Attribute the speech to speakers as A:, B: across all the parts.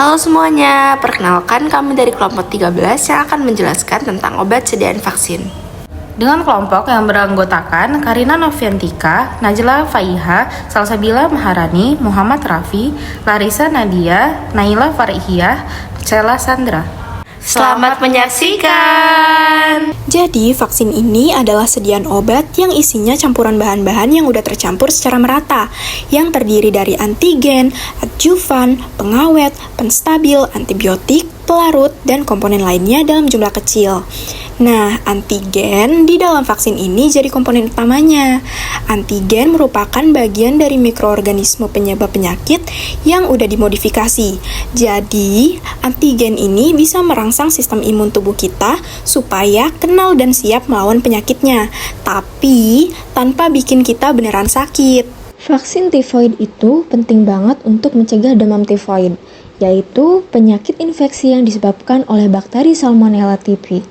A: Halo semuanya, perkenalkan kami dari kelompok 13 yang akan menjelaskan tentang obat sediaan vaksin.
B: Dengan kelompok yang beranggotakan Karina Noviantika, Najla Faiha, Salsabila Maharani, Muhammad Rafi, Larissa Nadia, Naila Farihiyah, Cella Sandra.
A: Selamat menyaksikan!
C: Jadi, vaksin ini adalah sediaan obat yang isinya campuran bahan-bahan yang udah tercampur secara merata, yang terdiri dari antigen, adjuvan, pengawet, penstabil, antibiotik, pelarut, dan komponen lainnya dalam jumlah kecil. Nah, antigen di dalam vaksin ini jadi komponen utamanya. Antigen merupakan bagian dari mikroorganisme penyebab penyakit yang udah dimodifikasi. Jadi, antigen ini bisa merangsang sistem imun tubuh kita supaya kenal dan siap melawan penyakitnya, tapi tanpa bikin kita beneran sakit.
D: Vaksin tifoid itu penting banget untuk mencegah demam tifoid, yaitu penyakit infeksi yang disebabkan oleh bakteri Salmonella typhi.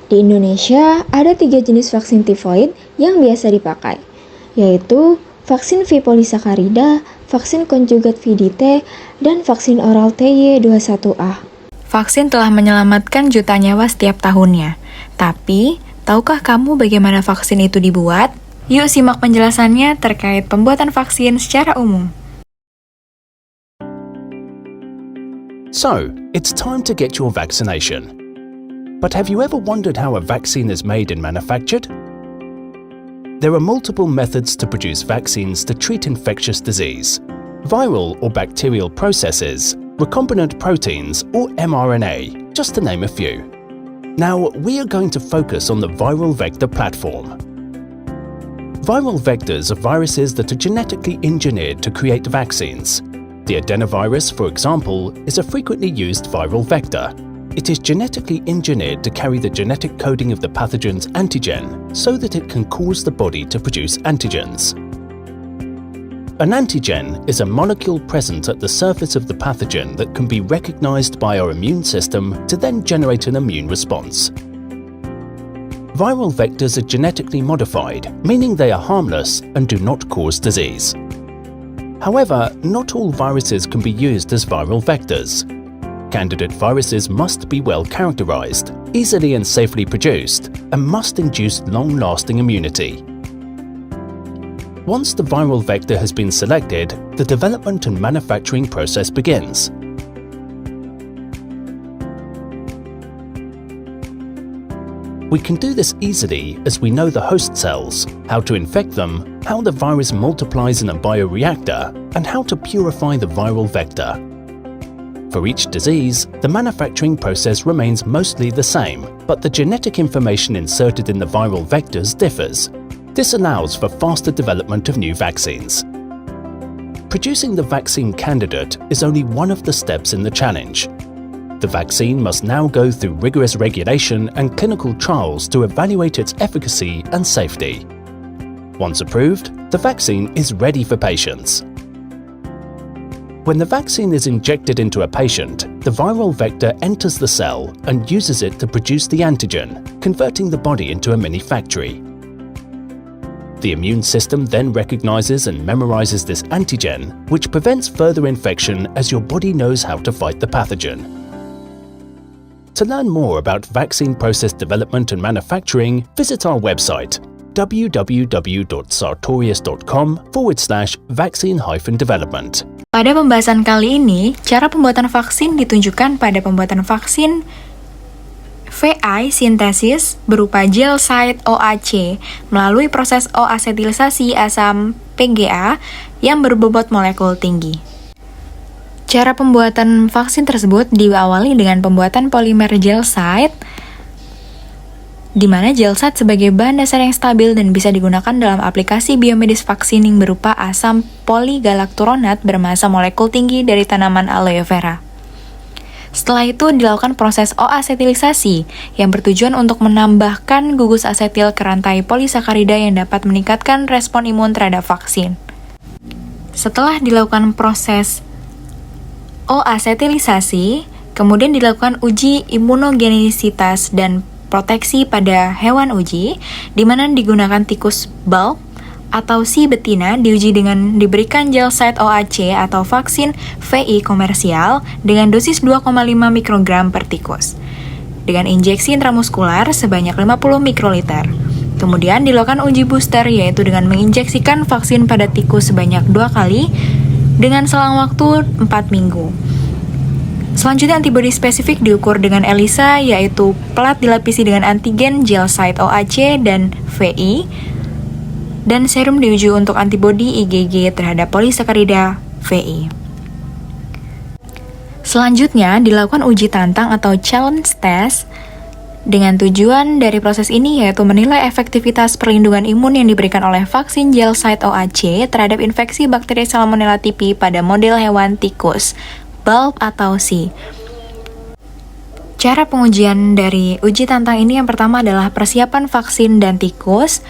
D: Di Indonesia, ada 3 jenis vaksin tifoid yang biasa dipakai, yaitu vaksin V. polysaccharida, vaksin konjugat VDT, dan vaksin oral TY21A.
E: Vaksin telah menyelamatkan juta nyawa setiap tahunnya. Tapi, tahukah kamu bagaimana vaksin itu dibuat? Yuk simak penjelasannya terkait pembuatan vaksin secara umum.
F: So, it's time to get your vaccination. But have you ever wondered how a vaccine is made and manufactured? There are multiple methods to produce vaccines to treat infectious disease: viral or bacterial processes, recombinant proteins, or mRNA, just to name a few. Now, we are going to focus on the viral vector platform. Viral vectors are viruses that are genetically engineered to create vaccines. The adenovirus, for example, is a frequently used viral vector. It is genetically engineered to carry the genetic coding of the pathogen's antigen so that it can cause the body to produce antigens. An antigen is a molecule present at the surface of the pathogen that can be recognized by our immune system to then generate an immune response. Viral vectors are genetically modified, meaning they are harmless and do not cause disease. However, not all viruses can be used as viral vectors. Candidate viruses must be well characterized, easily and safely produced, and must induce long-lasting immunity. Once the viral vector has been selected, the development and manufacturing process begins. We can do this easily as we know the host cells, how to infect them, how the virus multiplies in a bioreactor, and how to purify the viral vector. For each disease, the manufacturing process remains mostly the same, but the genetic information inserted in the viral vectors differs. This allows for faster development of new vaccines. Producing the vaccine candidate is only one of the steps in the challenge. The vaccine must now go through rigorous regulation and clinical trials to evaluate its efficacy and safety. Once approved, the vaccine is ready for patients. When the vaccine is injected into a patient, the viral vector enters the cell and uses it to produce the antigen, converting the body into a mini factory. The immune system then recognizes and memorizes this antigen, which prevents further infection as your body knows how to fight the pathogen. To learn more about vaccine process development and manufacturing, visit our website www.sartorius.com/vaccine-development.
E: Pada pembahasan kali ini, cara pembuatan vaksin ditunjukkan pada pembuatan vaksin VI sintesis berupa gel site OAC melalui proses O-asetilisasi asam PGA yang berbobot molekul tinggi. Cara pembuatan vaksin tersebut diawali dengan pembuatan polimer gel site, di mana gel site sebagai bahan dasar yang stabil dan bisa digunakan dalam aplikasi biomedis vaksining berupa asam poligalakturonat bermassa molekul tinggi dari tanaman aloe vera. Setelah itu dilakukan proses O-asetilisasi yang bertujuan untuk menambahkan gugus asetil ke rantai polisakarida yang dapat meningkatkan respon imun terhadap vaksin. Setelah dilakukan proses O-asetilisasi, kemudian dilakukan uji imunogenisitas dan proteksi pada hewan uji, di mana digunakan tikus bulb, atau si betina diuji dengan diberikan gel site OAC atau vaksin VI komersial dengan dosis 2,5 mikrogram per tikus dengan injeksi intramuskular sebanyak 50 mikroliter. Kemudian dilakukan uji booster, yaitu dengan menginjeksikan vaksin pada tikus sebanyak 2 kali dengan selang waktu 4 minggu. Selanjutnya antibodi spesifik diukur dengan ELISA, yaitu pelat dilapisi dengan antigen gel site OAC dan VI, dan serum diuji untuk antibodi IgG terhadap polisakarida VI. Selanjutnya dilakukan uji tantang atau challenge test dengan tujuan dari proses ini yaitu menilai efektivitas perlindungan imun yang diberikan oleh vaksin gel site OAC terhadap infeksi bakteri Salmonella typhi pada model hewan tikus, bulb atau C. Cara pengujian dari uji tantang ini yang pertama adalah persiapan vaksin dan tikus,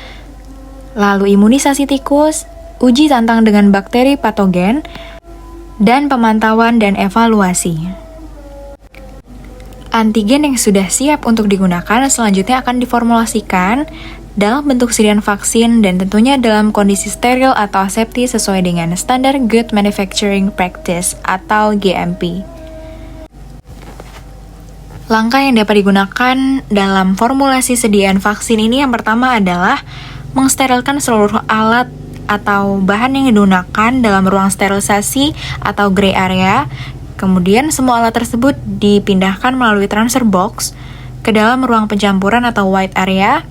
E: lalu imunisasi tikus, uji tantang dengan bakteri patogen, dan pemantauan dan evaluasi. Antigen yang sudah siap untuk digunakan selanjutnya akan diformulasikan dalam bentuk sediaan vaksin dan tentunya dalam kondisi steril atau aseptis sesuai dengan standar Good Manufacturing Practice atau GMP. Langkah yang dapat digunakan dalam formulasi sediaan vaksin ini yang pertama adalah mensterilkan seluruh alat atau bahan yang digunakan dalam ruang sterilisasi atau gray area. Kemudian semua alat tersebut dipindahkan melalui transfer box ke dalam ruang pencampuran atau white area.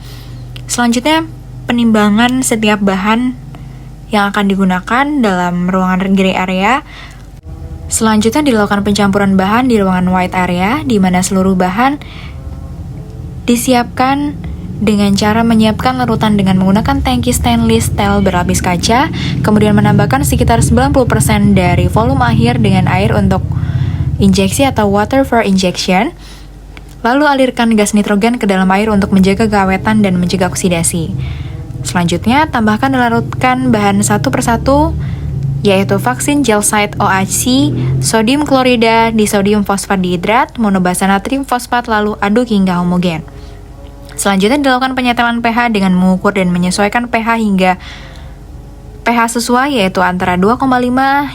E: Selanjutnya penimbangan setiap bahan yang akan digunakan dalam ruangan gray area. Selanjutnya dilakukan pencampuran bahan di ruangan white area, di mana seluruh bahan disiapkan dengan cara menyiapkan larutan dengan menggunakan tangki stainless steel berlapis kaca, kemudian menambahkan sekitar 90% dari volume akhir dengan air untuk injeksi atau water for injection, lalu alirkan gas nitrogen ke dalam air untuk menjaga keawetan dan mencegah oksidasi. Selanjutnya, tambahkan dan larutkan bahan satu persatu, yaitu vaksin gel site OAC, sodium klorida, disodium fosfat dihidrat, monobasa natrium fosfat, lalu aduk hingga homogen. Selanjutnya dilakukan penyetelan pH dengan mengukur dan menyesuaikan pH hingga pH sesuai, yaitu antara 2,5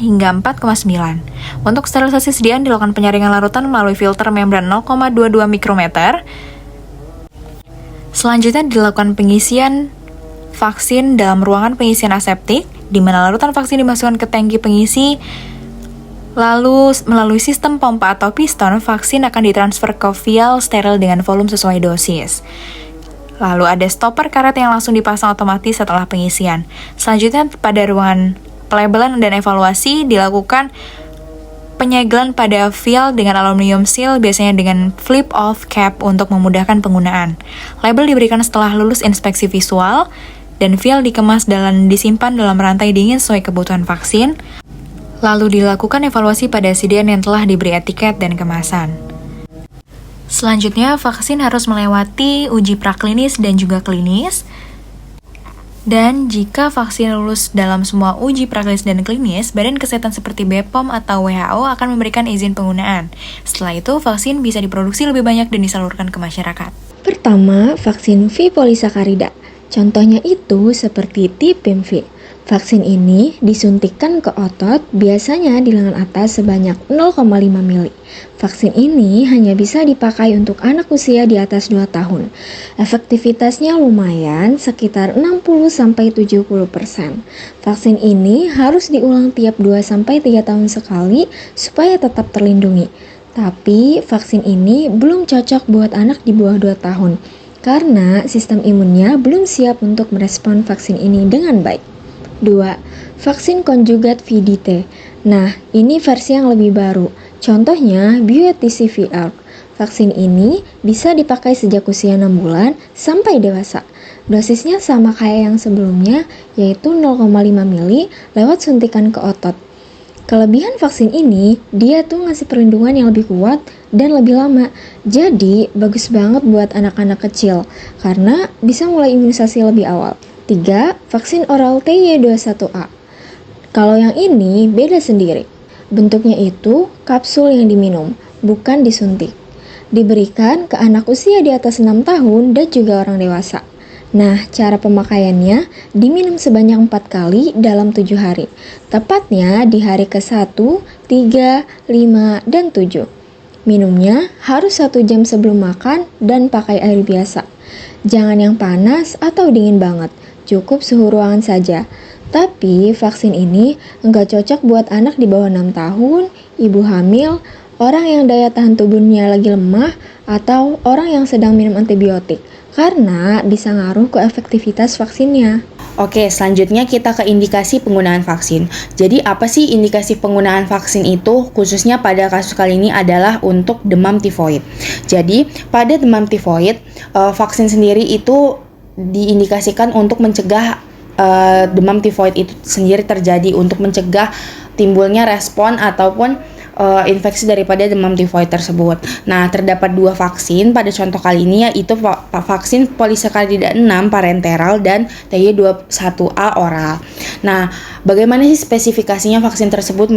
E: hingga 4,9. Untuk sterilisasi sediaan dilakukan penyaringan larutan melalui filter membran 0,22 mikrometer. Selanjutnya dilakukan pengisian vaksin dalam ruangan pengisian aseptik, di mana larutan vaksin dimasukkan ke tangki pengisi. Lalu, melalui sistem pompa atau piston, vaksin akan ditransfer ke vial steril dengan volume sesuai dosis. Lalu ada stopper karet yang langsung dipasang otomatis setelah pengisian. Selanjutnya, pada ruangan pelabelan dan evaluasi, dilakukan penyegelan pada vial dengan aluminium seal, biasanya dengan flip-off cap untuk memudahkan penggunaan. Label diberikan setelah lulus inspeksi visual, dan vial dikemas dan disimpan dalam rantai dingin sesuai kebutuhan vaksin. Lalu dilakukan evaluasi pada sediaan yang telah diberi etiket dan kemasan. Selanjutnya, vaksin harus melewati uji praklinis dan juga klinis. Dan jika vaksin lulus dalam semua uji praklinis dan klinis, Badan Kesehatan seperti BPOM atau WHO akan memberikan izin penggunaan. Setelah itu, vaksin bisa diproduksi lebih banyak dan disalurkan ke masyarakat.
D: Pertama, vaksin V polisakarida. Contohnya itu seperti TPMV. Vaksin ini disuntikkan ke otot, biasanya di lengan atas sebanyak 0,5 mili. Vaksin ini hanya bisa dipakai untuk anak usia di atas 2 tahun. Efektivitasnya lumayan, sekitar 60-70%. Vaksin ini harus diulang tiap 2-3 tahun sekali supaya tetap terlindungi. Tapi vaksin ini belum cocok buat anak di bawah 2 tahun, karena sistem imunnya belum siap untuk merespon vaksin ini dengan baik. 2. Vaksin konjugat VDT. Nah, ini versi yang lebih baru. Contohnya, BioTCVR. Vaksin ini bisa dipakai sejak usia 6 bulan sampai dewasa. Dosisnya sama kayak yang sebelumnya, yaitu 0,5 mili lewat suntikan ke otot. Kelebihan vaksin ini, dia tuh ngasih perlindungan yang lebih kuat dan lebih lama. Jadi, bagus banget buat anak-anak kecil, karena bisa mulai imunisasi lebih awal. 3. Vaksin oral TY21A. Kalau yang ini beda sendiri. Bentuknya itu kapsul yang diminum, bukan disuntik. Diberikan ke anak usia di atas 6 tahun dan juga orang dewasa. Nah, cara pemakaiannya diminum sebanyak 4 kali dalam 7 hari. Tepatnya di hari ke-1, 3, 5, dan 7. Minumnya harus 1 jam sebelum makan dan pakai air biasa. Jangan yang panas atau dingin banget, cukup suhu ruangan saja. Tapi vaksin ini nggak cocok buat anak di bawah 6 tahun, ibu hamil, orang yang daya tahan tubuhnya lagi lemah, atau orang yang sedang minum antibiotik, karena bisa ngaruh ke efektivitas vaksinnya.
B: Oke, selanjutnya kita ke indikasi penggunaan vaksin. Jadi apa sih indikasi penggunaan vaksin itu? Khususnya pada kasus kali ini adalah untuk demam tifoid. Jadi pada demam tifoid, vaksin sendiri itu diindikasikan untuk mencegah demam tifoid itu sendiri terjadi, untuk mencegah timbulnya respon ataupun infeksi daripada demam tifoid tersebut. Nah, terdapat 2 vaksin pada contoh kali ini, yaitu vaksin polisakarida 6 parenteral dan TY21A oral. Nah, bagaimana sih spesifikasinya vaksin tersebut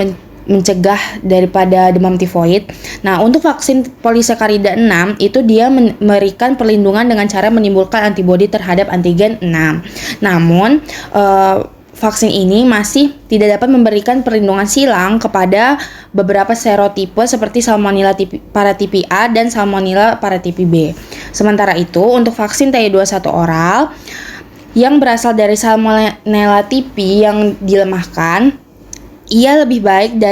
B: mencegah daripada demam tifoid? Nah, untuk vaksin polisakarida 6 itu dia memberikan perlindungan dengan cara menimbulkan antibodi terhadap antigen 6. Namun, vaksin ini masih tidak dapat memberikan perlindungan silang kepada beberapa serotipe seperti Salmonella paratipi A dan Salmonella paratipi B. Sementara itu, untuk vaksin TY21 oral yang berasal dari Salmonella tipi yang dilemahkan, ia lebih baik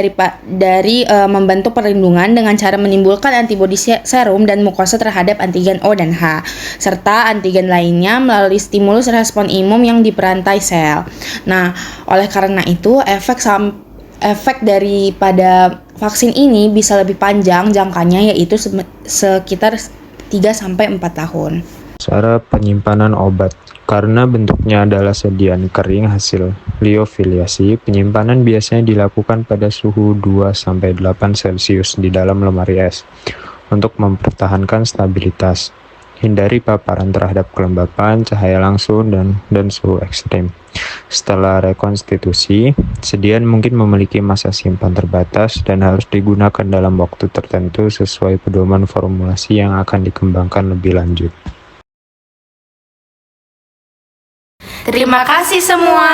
B: dari membentuk perlindungan dengan cara menimbulkan antibodi serum dan mukosa terhadap antigen O dan H, serta antigen lainnya melalui stimulus respon imun yang diperantai sel. Nah, oleh karena itu, efek daripada vaksin ini bisa lebih panjang jangkanya, yaitu sekitar 3-4 tahun.
G: Cara penyimpanan obat. Karena bentuknya adalah sediaan kering hasil liofiliasi, penyimpanan biasanya dilakukan pada suhu 2-8 Celcius di dalam lemari es untuk mempertahankan stabilitas. Hindari paparan terhadap kelembapan, cahaya langsung, dan suhu ekstrim. Setelah rekonstitusi, sediaan mungkin memiliki masa simpan terbatas dan harus digunakan dalam waktu tertentu sesuai pedoman formulasi yang akan dikembangkan lebih lanjut.
A: Terima kasih semua.